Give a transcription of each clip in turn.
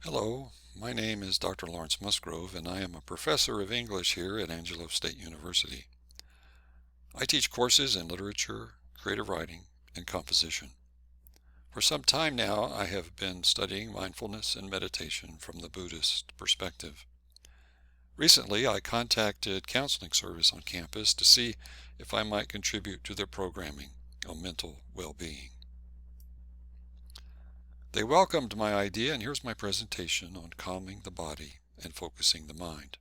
Hello, my name is Dr. Lawrence Musgrove, and I am a professor of English here at Angelo State University. I teach courses in literature, creative writing, and composition. For some time now, I have been studying mindfulness and meditation from the Buddhist perspective. Recently, I contacted counseling service on campus to see if I might contribute to their programming on mental well-being. They welcomed my idea, and here's my presentation on calming the body and focusing the mind.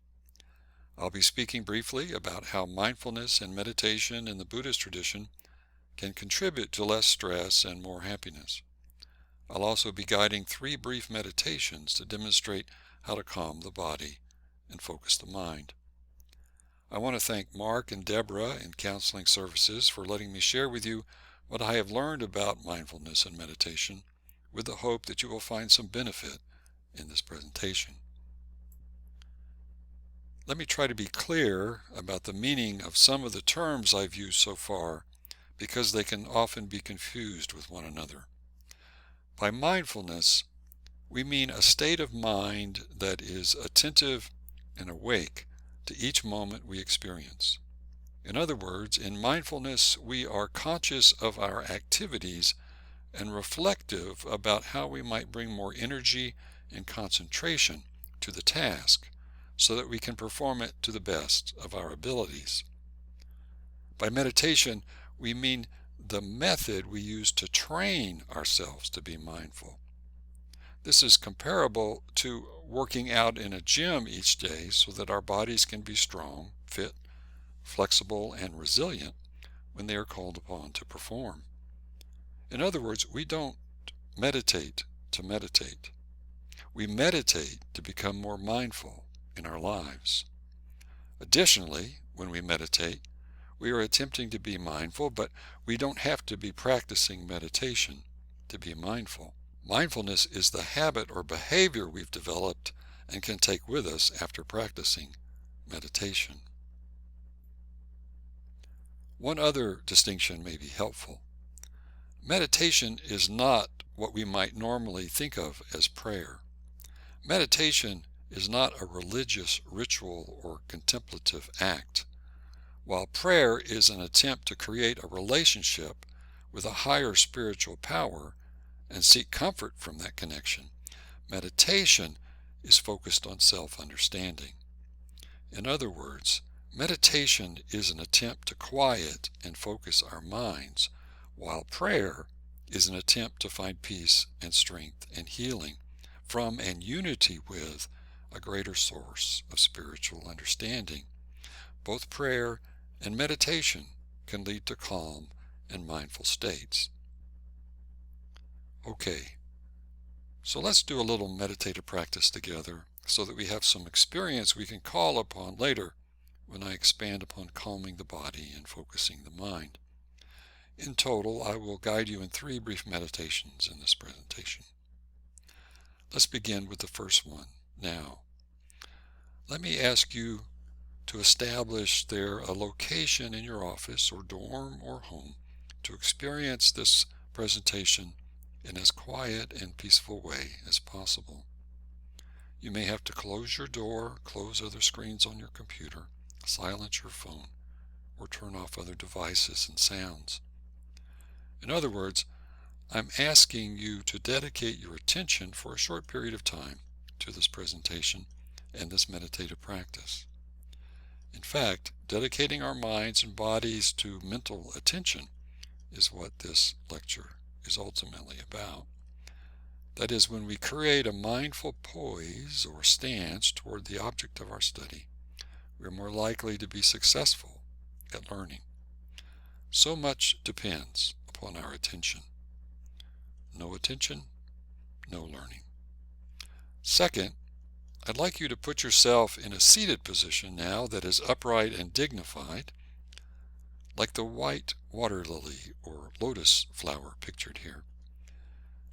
I'll be speaking briefly about how mindfulness and meditation in the Buddhist tradition can contribute to less stress and more happiness. I'll also be guiding 3 brief meditations to demonstrate how to calm the body and focus the mind. I want to thank Mark and Deborah in Counseling Services for letting me share with you what I have learned about mindfulness and meditation, with the hope that you will find some benefit in this presentation. Let me try to be clear about the meaning of some of the terms I've used so far, because they can often be confused with one another. By mindfulness, we mean a state of mind that is attentive and awake to each moment we experience. In other words, in mindfulness, we are conscious of our activities and reflective about how we might bring more energy and concentration to the task so that we can perform it to the best of our abilities. By meditation, we mean the method we use to train ourselves to be mindful. This is comparable to working out in a gym each day so that our bodies can be strong, fit, flexible, and resilient when they are called upon to perform. In other words, we don't meditate to meditate. We meditate to become more mindful in our lives. Additionally, when we meditate, we are attempting to be mindful, but we don't have to be practicing meditation to be mindful. Mindfulness is the habit or behavior we've developed and can take with us after practicing meditation. One other distinction may be helpful. Meditation is not what we might normally think of as prayer. Meditation is not a religious ritual or contemplative act, while prayer is an attempt to create a relationship with a higher spiritual power and seek comfort from that connection. Meditation is focused on self-understanding. In other words, meditation is an attempt to quiet and focus our minds, while prayer is an attempt to find peace and strength and healing from and unity with a greater source of spiritual understanding. Both prayer and meditation can lead to calm and mindful states. Okay, so let's do a little meditative practice together so that we have some experience we can call upon later when I expand upon calming the body and focusing the mind. In total, I will guide you in 3 brief meditations in this presentation. Let's begin with the first one now. Let me ask you to establish there a location in your office or dorm or home to experience this presentation in as quiet and peaceful way as possible. You may have to close your door, close other screens on your computer, silence your phone, or turn off other devices and sounds. In other words, I'm asking you to dedicate your attention for a short period of time to this presentation and this meditative practice. In fact, dedicating our minds and bodies to mental attention is what this lecture is ultimately about. That is, when we create a mindful poise or stance toward the object of our study, we are more likely to be successful at learning. So much depends upon our attention. No attention, no learning. Second, I'd like you to put yourself in a seated position now that is upright and dignified, like the white water lily or lotus flower pictured here.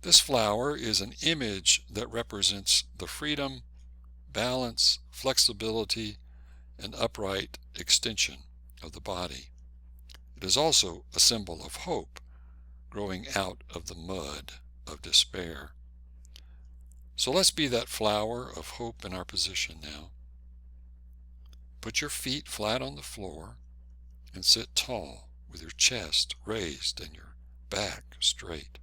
This flower is an image that represents the freedom, balance, flexibility, and upright extension of the body. It is also a symbol of hope, growing out of the mud of despair. So let's be that flower of hope in our position now. Put your feet flat on the floor and sit tall with your chest raised and your back straight.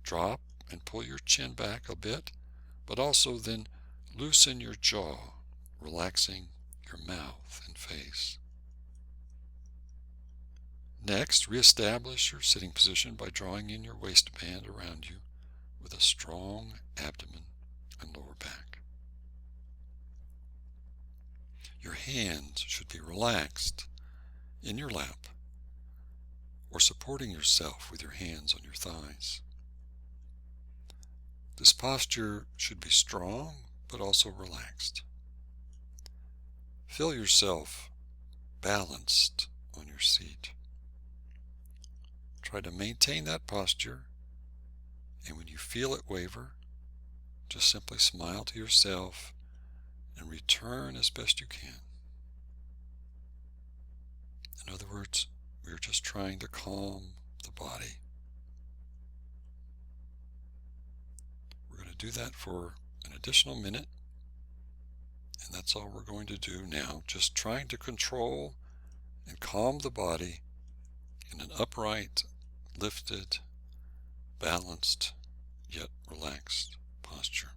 Drop and pull your chin back a bit, but also then loosen your jaw, relaxing your mouth and face. Next, reestablish your sitting position by drawing in your waistband around you with a strong abdomen and lower back. Your hands should be relaxed in your lap or supporting yourself with your hands on your thighs. This posture should be strong but also relaxed. Feel yourself balanced on your seat. Try to maintain that posture, and when you feel it waver, just simply smile to yourself and return as best you can. In other words, we're just trying to calm the body. We're going to do that for an additional minute, and that's all we're going to do now, just trying to control and calm the body in an upright, lifted, balanced, yet relaxed posture.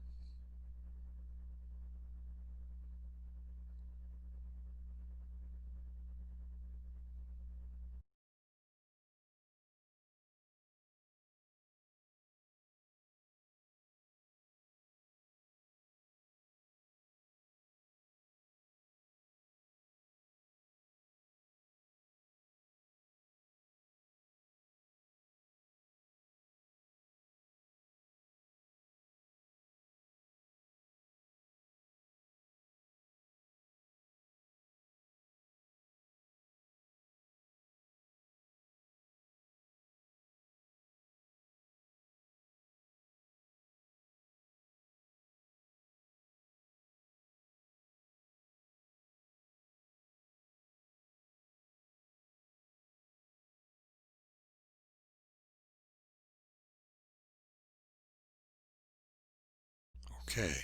Okay.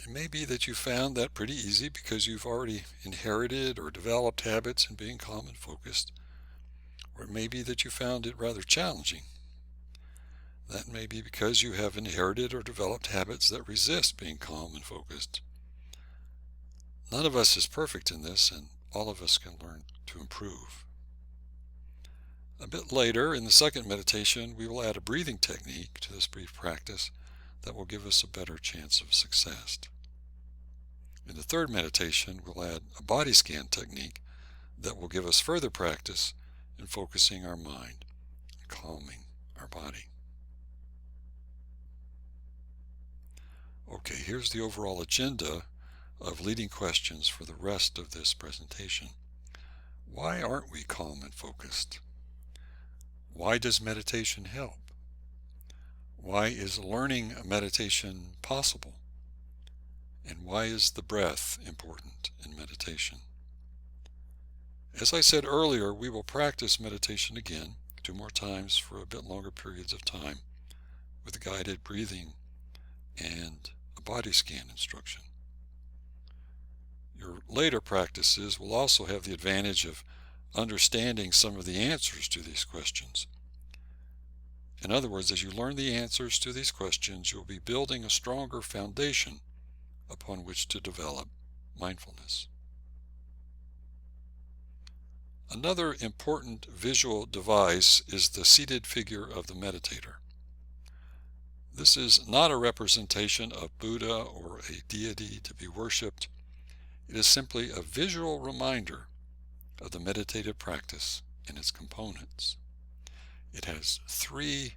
It may be that you found that pretty easy because you've already inherited or developed habits in being calm and focused, or it may be that you found it rather challenging. That may be because you have inherited or developed habits that resist being calm and focused. None of us is perfect in this, and all of us can learn to improve. A bit later, in the second meditation, we will add a breathing technique to this brief practice that will give us a better chance of success. In the third meditation, we'll add a body scan technique that will give us further practice in focusing our mind and calming our body. Okay, here's the overall agenda of leading questions for the rest of this presentation. Why aren't we calm and focused? Why does meditation help? Why is learning meditation possible? And why is the breath important in meditation? As I said earlier, we will practice meditation again 2 more times for a bit longer periods of time with guided breathing and a body scan instruction. Your later practices will also have the advantage of understanding some of the answers to these questions. In other words, as you learn the answers to these questions, you'll be building a stronger foundation upon which to develop mindfulness. Another important visual device is the seated figure of the meditator. This is not a representation of Buddha or a deity to be worshipped. It is simply a visual reminder of the meditative practice and its components. It has 3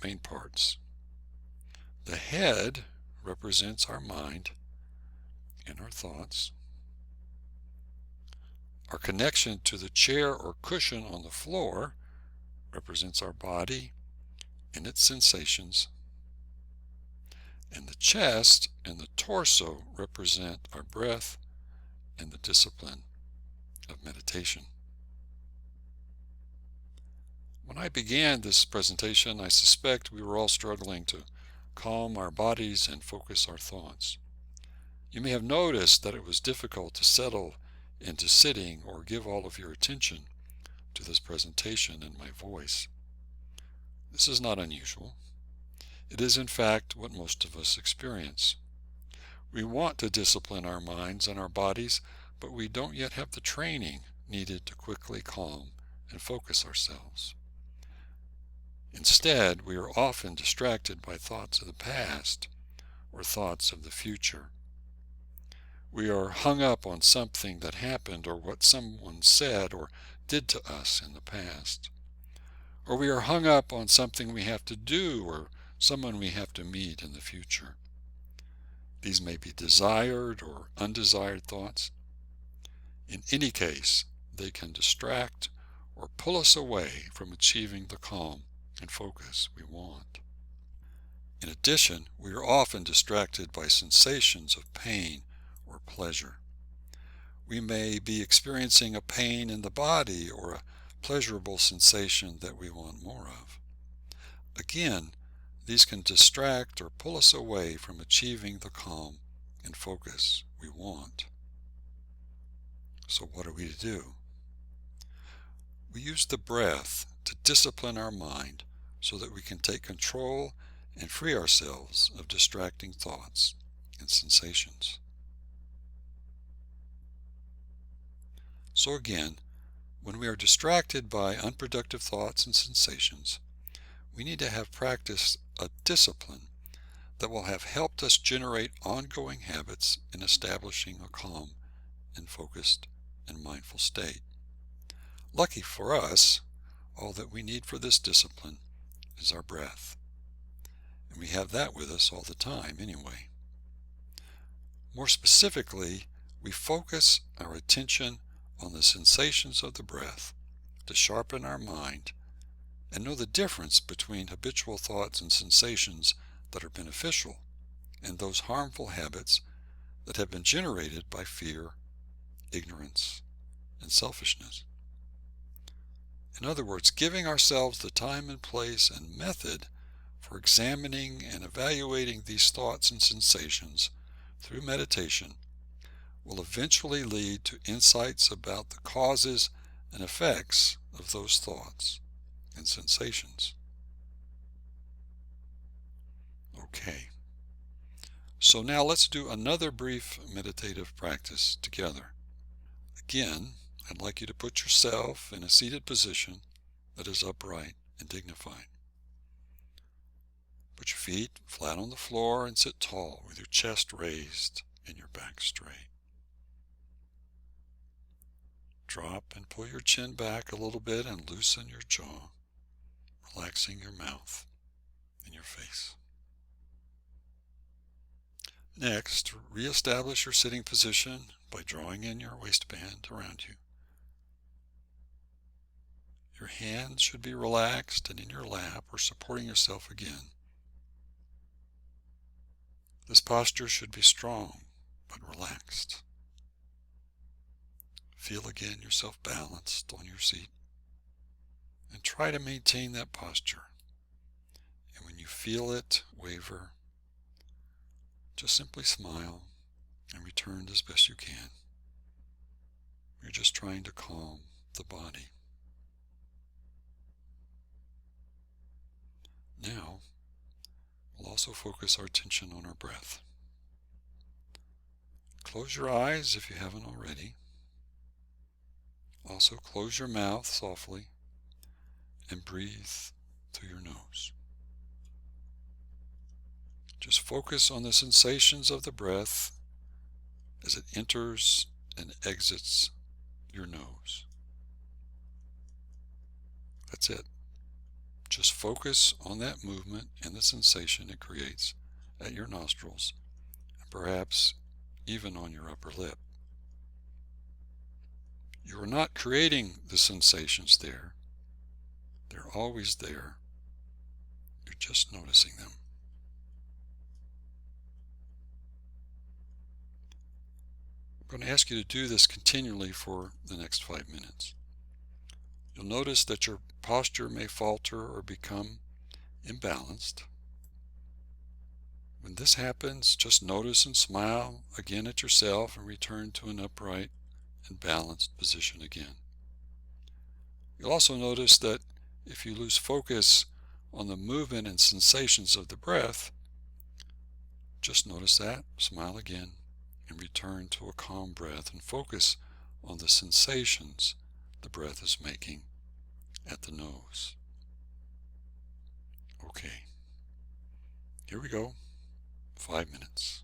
main parts. The head represents our mind and our thoughts. Our connection to the chair or cushion on the floor represents our body and its sensations. And the chest and the torso represent our breath and the discipline of meditation. When I began this presentation, I suspect we were all struggling to calm our bodies and focus our thoughts. You may have noticed that it was difficult to settle into sitting or give all of your attention to this presentation and my voice. This is not unusual. It is in fact what most of us experience. We want to discipline our minds and our bodies, but we don't yet have the training needed to quickly calm and focus ourselves. Instead, we are often distracted by thoughts of the past or thoughts of the future. We are hung up on something that happened or what someone said or did to us in the past. Or we are hung up on something we have to do or someone we have to meet in the future. These may be desired or undesired thoughts. In any case, they can distract or pull us away from achieving the calm and focus we want. In addition, we are often distracted by sensations of pain or pleasure. We may be experiencing a pain in the body or a pleasurable sensation that we want more of. Again, these can distract or pull us away from achieving the calm and focus we want. So what are we to do? We use the breath to discipline our mind so that we can take control and free ourselves of distracting thoughts and sensations. So again, when we are distracted by unproductive thoughts and sensations, we need to have practiced a discipline that will have helped us generate ongoing habits in establishing a calm and focused and mindful state. Lucky for us, all that we need for this discipline is our breath. And we have that with us all the time anyway. More specifically, we focus our attention on the sensations of the breath to sharpen our mind and know the difference between habitual thoughts and sensations that are beneficial and those harmful habits that have been generated by fear, ignorance, and selfishness. In other words, giving ourselves the time and place and method for examining and evaluating these thoughts and sensations through meditation will eventually lead to insights about the causes and effects of those thoughts and sensations. Okay, so now let's do another brief meditative practice together. Again, I'd like you to put yourself in a seated position that is upright and dignified. Put your feet flat on the floor and sit tall with your chest raised and your back straight. Drop and pull your chin back a little bit and loosen your jaw, relaxing your mouth and your face. Next, reestablish your sitting position by drawing in your waistband around you. Your hands should be relaxed and in your lap or supporting yourself again. This posture should be strong but relaxed. Feel again yourself balanced on your seat and try to maintain that posture. And when you feel it waver, just simply smile and return as best you can. You're just trying to calm the body. Now, we'll also focus our attention on our breath. Close your eyes if you haven't already. Also, close your mouth softly and breathe through your nose. Just focus on the sensations of the breath as it enters and exits your nose. That's it. Just focus on that movement and the sensation it creates at your nostrils, and perhaps even on your upper lip. You are not creating the sensations there. They're always there. You're just noticing them. I'm going to ask you to do this continually for the next 5 minutes. You'll notice that your posture may falter or become imbalanced. When this happens, just notice and smile again at yourself and return to an upright and balanced position again. You'll also notice that if you lose focus on the movement and sensations of the breath, just notice that, smile again, and return to a calm breath and focus on the sensations the breath is making at the nose. Okay, here we go. 5 minutes.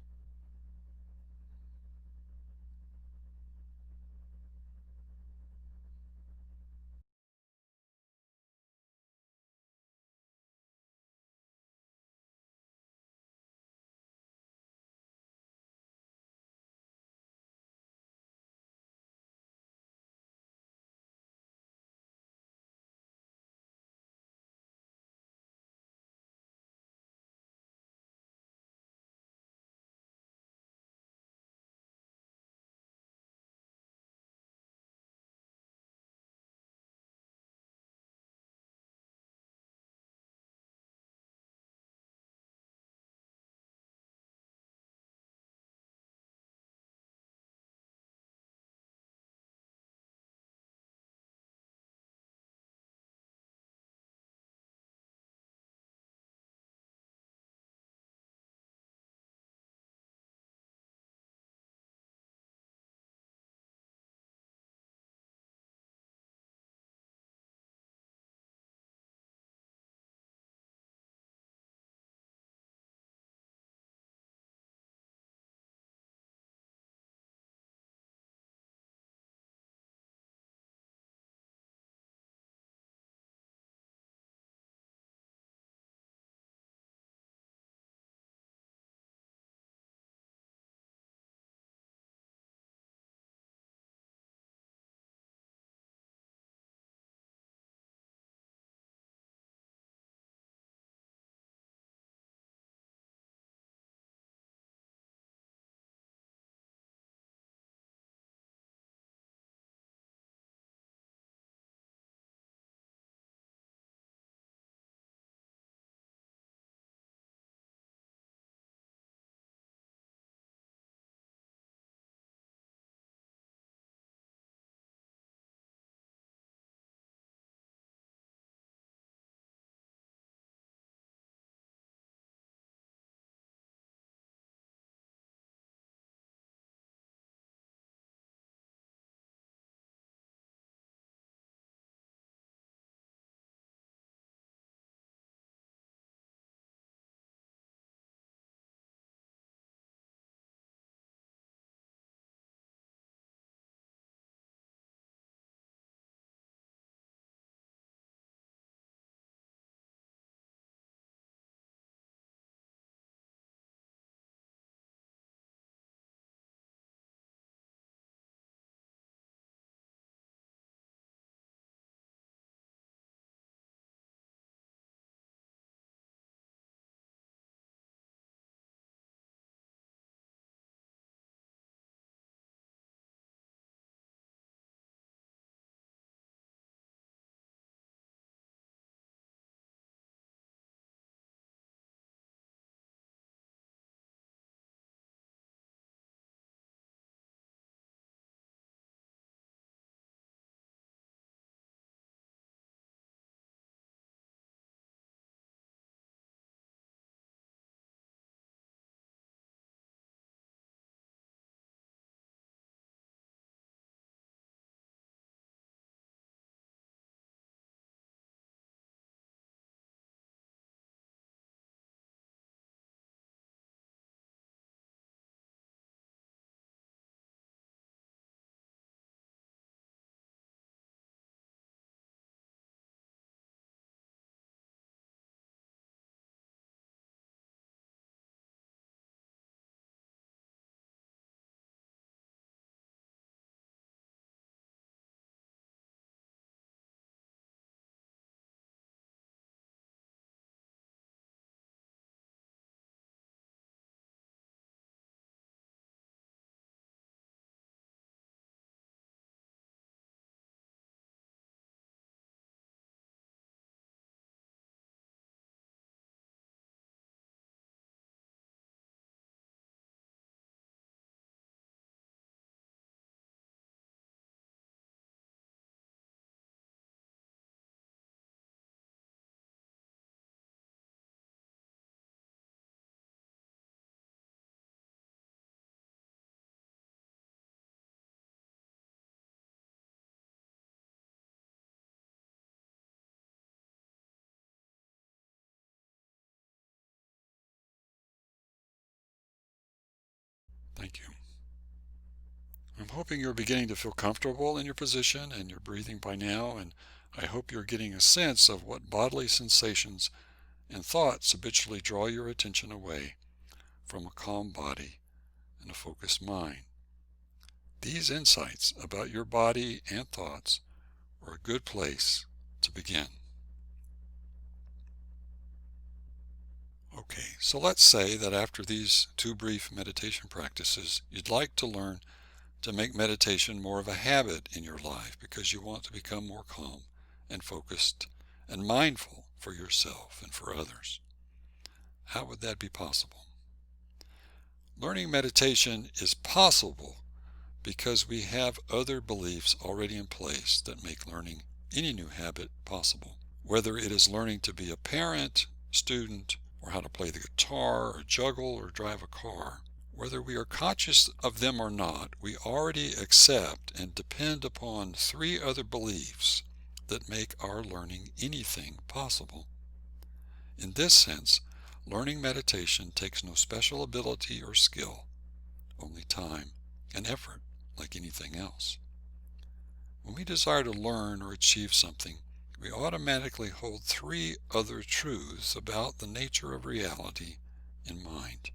Thank you. I'm hoping you're beginning to feel comfortable in your position and your breathing by now, and I hope you're getting a sense of what bodily sensations and thoughts habitually draw your attention away from a calm body and a focused mind. These insights about your body and thoughts are a good place to begin. Okay, so let's say that after these 2 brief meditation practices, you'd like to learn to make meditation more of a habit in your life because you want to become more calm and focused and mindful for yourself and for others. How would that be possible? Learning meditation is possible because we have other beliefs already in place that make learning any new habit possible. Whether it is learning to be a parent, student, or how to play the guitar, or juggle, or drive a car, whether we are conscious of them or not, we already accept and depend upon 3 other beliefs that make our learning anything possible. In this sense, learning meditation takes no special ability or skill, only time and effort, like anything else. When we desire to learn or achieve something, we automatically hold 3 other truths about the nature of reality in mind.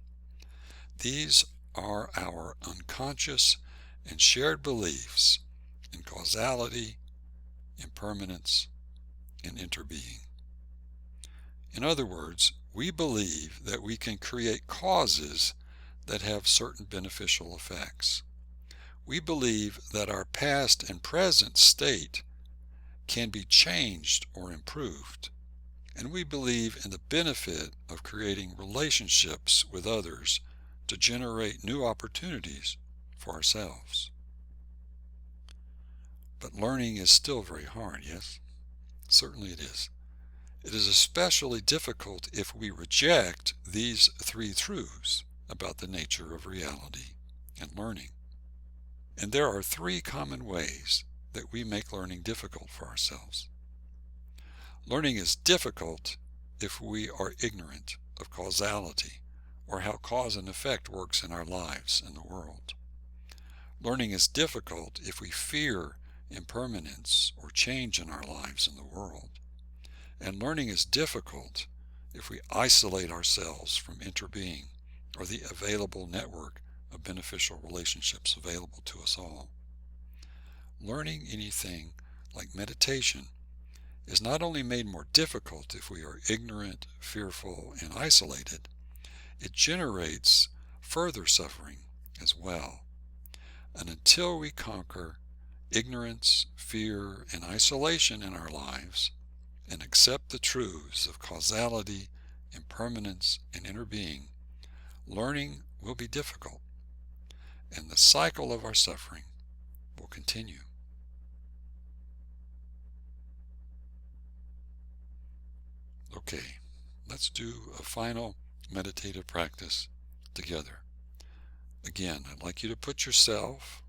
These are our unconscious and shared beliefs in causality, impermanence, and interbeing. In other words, we believe that we can create causes that have certain beneficial effects. We believe that our past and present state can be changed or improved, and we believe in the benefit of creating relationships with others to generate new opportunities for ourselves. But learning is still very hard, yes? Certainly it is. It is especially difficult if we reject these 3 truths about the nature of reality and learning. And there are 3 common ways that we make learning difficult for ourselves. Learning is difficult if we are ignorant of causality, or how cause and effect works in our lives and the world. Learning is difficult if we fear impermanence or change in our lives and the world. And learning is difficult if we isolate ourselves from interbeing or the available network of beneficial relationships available to us all. Learning anything like meditation is not only made more difficult if we are ignorant, fearful, and isolated, it generates further suffering as well. And until we conquer ignorance, fear, and isolation in our lives, and accept the truths of causality, impermanence, and interbeing, learning will be difficult, and the cycle of our suffering will continue. Okay, let's do a final meditative practice together. Again, I'd like you to put yourself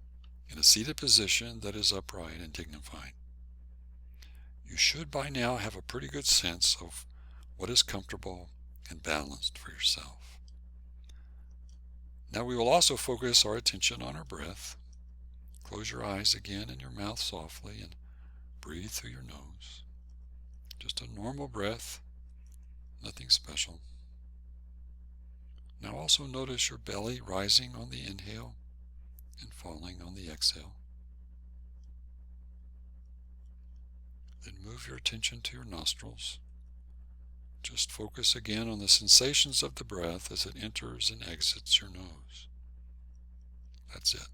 in a seated position that is upright and dignified. You should by now have a pretty good sense of what is comfortable and balanced for yourself. Now we will also focus our attention on our breath. Close your eyes again and your mouth softly and breathe through your nose. Just a normal breath, nothing special. Now also notice your belly rising on the inhale and falling on the exhale. Then move your attention to your nostrils. Just focus again on the sensations of the breath as it enters and exits your nose. That's it.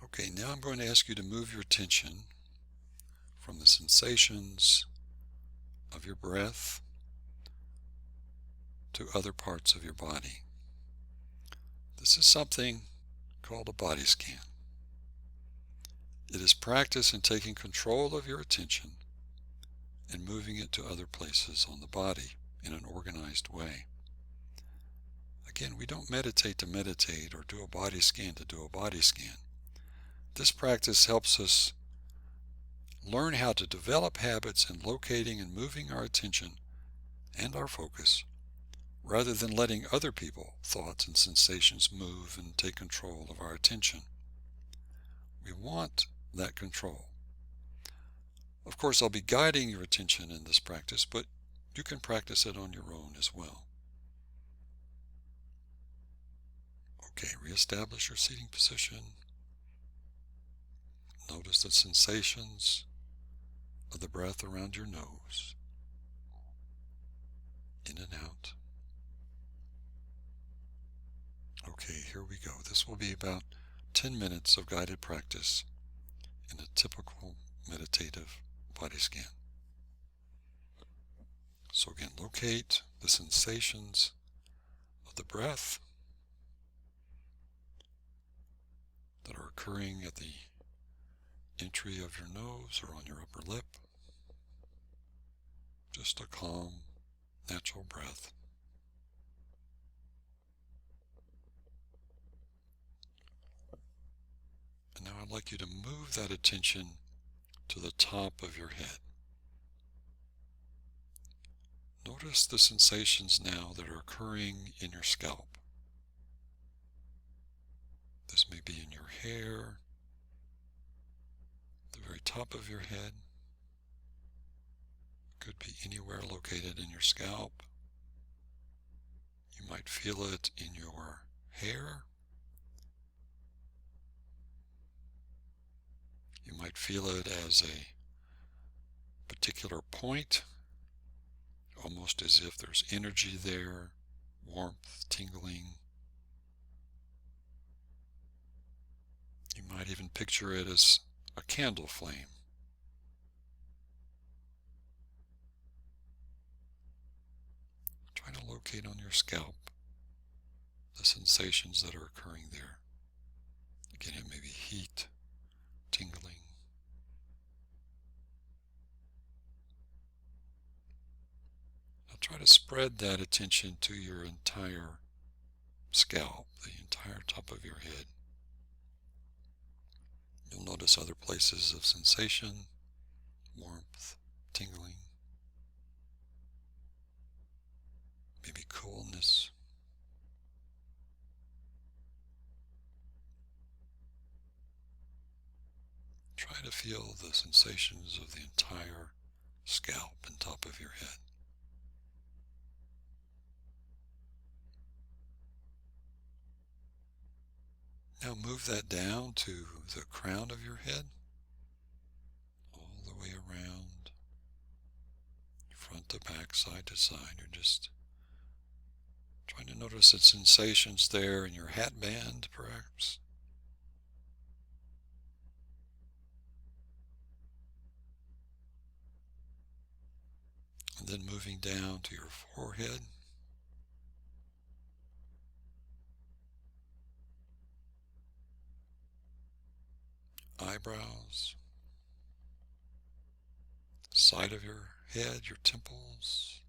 Okay, now I'm going to ask you to move your attention from the sensations of your breath to other parts of your body. This is something called a body scan. It is practice in taking control of your attention and moving it to other places on the body in an organized way. Again, we don't meditate to meditate or do a body scan to do a body scan. This practice helps us learn how to develop habits in locating and moving our attention and our focus, rather than letting other people, thoughts, and sensations move and take control of our attention. We want that control. Of course, I'll be guiding your attention in this practice, but you can practice it on your own as well. Okay, reestablish your seating position. Notice the sensations of the breath around your nose, in and out. Okay, here we go. This will be about 10 minutes of guided practice in a typical meditative body scan. So again, locate the sensations of the breath that are occurring at the entry of your nose or on your upper lip. Just a calm, natural breath. And now I'd like you to move that attention to the top of your head. Notice the sensations now that are occurring in your scalp. This may be in your hair, the very top of your head. Could be anywhere located in your scalp. You might feel it in your hair. You might feel it as a particular point, almost as if there's energy there, warmth, tingling. You might even picture it as a candle flame. Try to locate on your scalp the sensations that are occurring there. Again, it may be heat, tingling. Now try to spread that attention to your entire scalp, the entire top of your head. You'll notice other places of sensation, warmth, tingling, maybe coolness. Try to feel the sensations of the entire scalp and top of your head. Now move that down to the crown of your head, all the way around, front to back, side to side. You're just trying to notice the sensations there in your hat band, perhaps. And then moving down to your forehead, eyebrows, side of your head, your temples,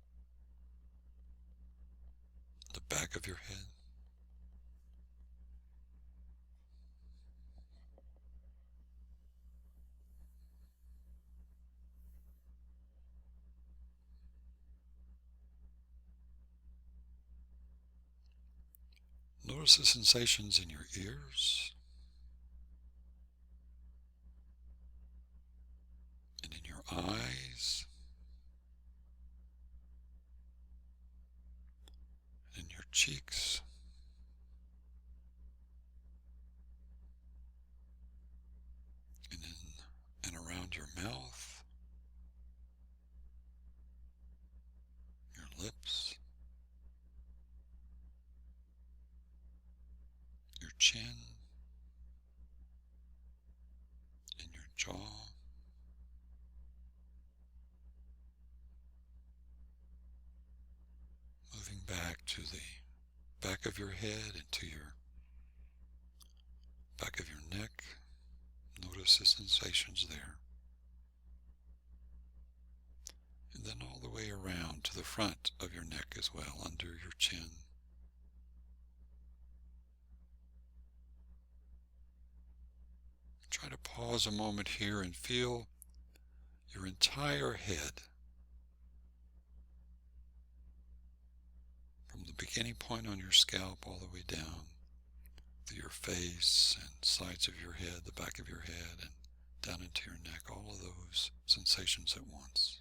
the back of your head. Notice the sensations in your ears and in your eyes and in your cheeks and in and around your mouth, your lips, your chin, and your jaw. Moving back to the back of your head and to your back of your neck. Notice the sensations there. And then all the way around to the front of your neck as well, under your chin. Try to pause a moment here and feel your entire head, from the beginning point on your scalp all the way down through your face and sides of your head, the back of your head, and down into your neck, all of those sensations at once.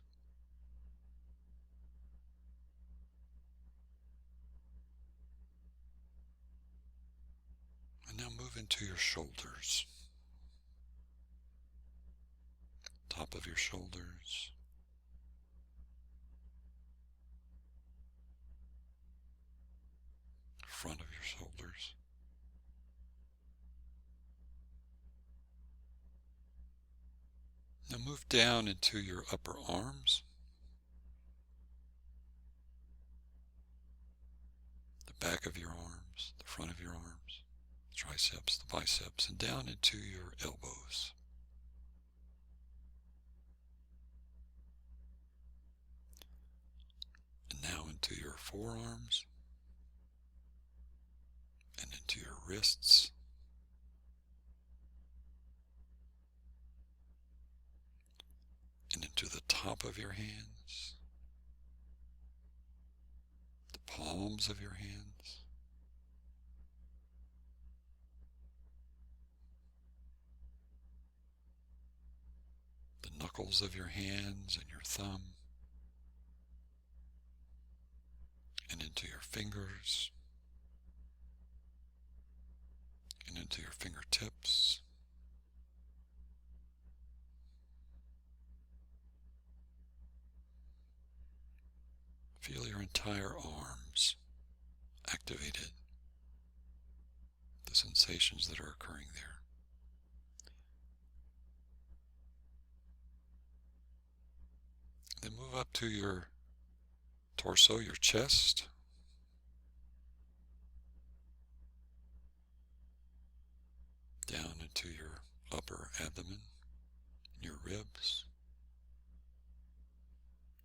And now move into your shoulders, top of your shoulders, front of your shoulders. Now move down into your upper arms, the back of your arms, the front of your arms, the triceps, the biceps, and down into your elbows. And now into your forearms, and into your wrists, and into the top of your hands, the palms of your hands, the knuckles of your hands and your thumb, and into your fingers, and into your fingertips, feel your entire arms activated, the sensations that are occurring there. Then move up to your torso, your chest, down into your upper abdomen, your ribs,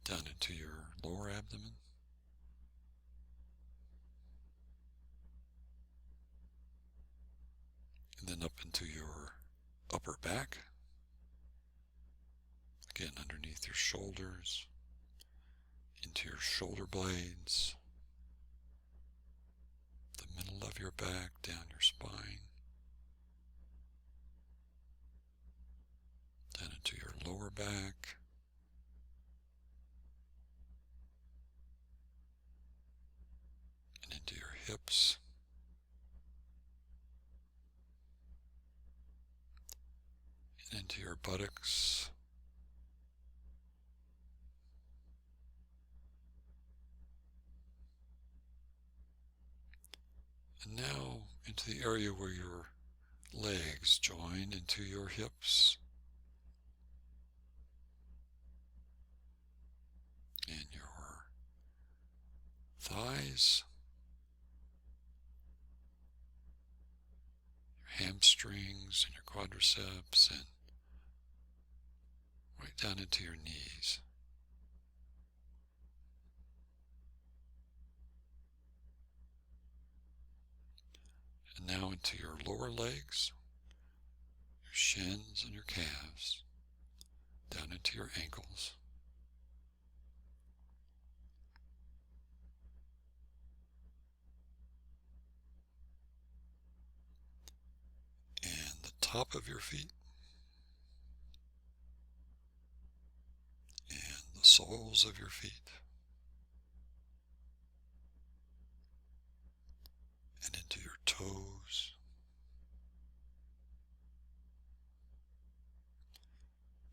down into your lower abdomen, and then up into your upper back, again underneath your shoulders, into your shoulder blades, the middle of your back, down your spine, down into your lower back, and into your hips, and into your buttocks, and now into the area where your legs join into your hips and your thighs, your hamstrings and your quadriceps, and right down into your knees. And now into your lower legs, your shins and your calves, down into your ankles, and the top of your feet, and the soles of your feet, and into your toes,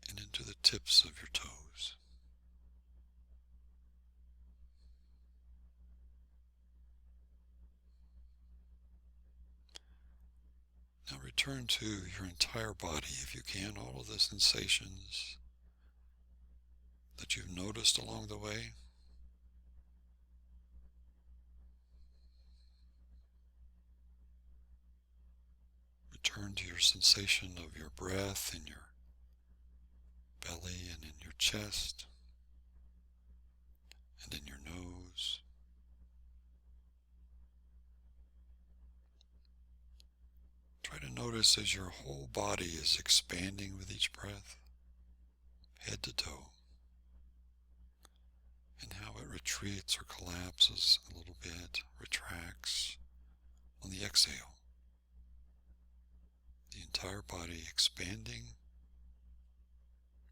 and into the tips of your toes. Now return to your entire body, if you can, all of the sensations that you've noticed along the way. Return to your sensation of your breath in your belly and in your chest and in your nose. Try to notice as your whole body is expanding with each breath, head head to toe, and how it retreats or collapses a little bit, retracts on the exhale. The entire body expanding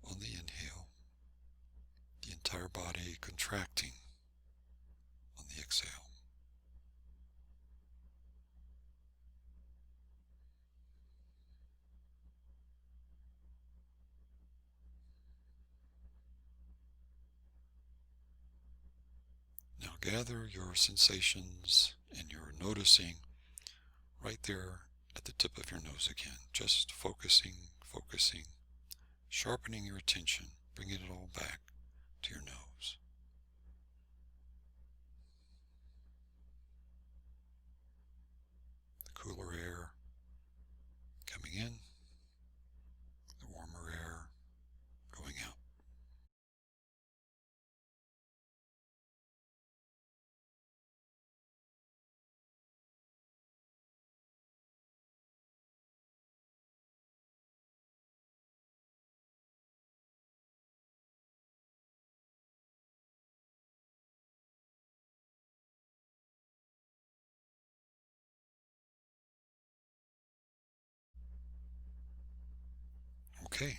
on the inhale, the entire body contracting on the exhale. Now gather your sensations and your noticing right there at the tip of your nose again. Just focusing, sharpening your attention, bringing it all back to your nose. The cooler air coming in, the warmer air going out. Okay.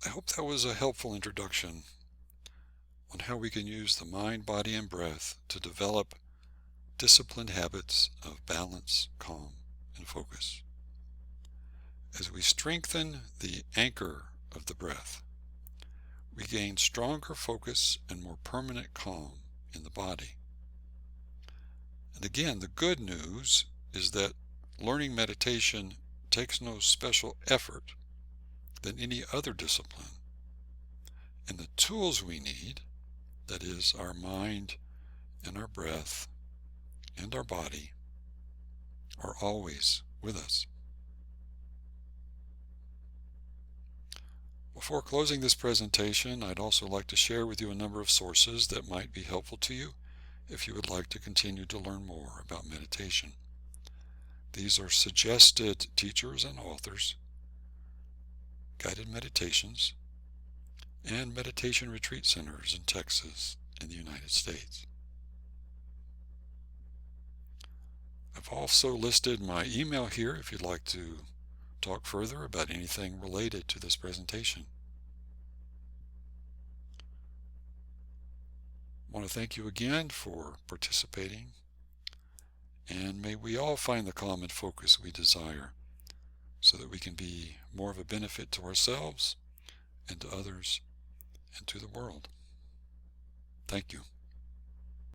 I hope that was a helpful introduction on how we can use the mind, body, and breath to develop disciplined habits of balance, calm, and focus. As we strengthen the anchor of the breath, we gain stronger focus and more permanent calm in the body. And again, the good news is that learning meditation takes no special effort than any other discipline. And the tools we need, that is, our mind and our breath and our body, are always with us. Before closing this presentation, I'd also like to share with you a number of sources that might be helpful to you if you would like to continue to learn more about meditation. These are suggested teachers and authors, guided meditations, and meditation retreat centers in Texas and the United States. I've also listed my email here if you'd like to talk further about anything related to this presentation. I want to thank you again for participating, and may we all find the calm and focus we desire so that we can be more of a benefit to ourselves and to others and to the world. Thank you.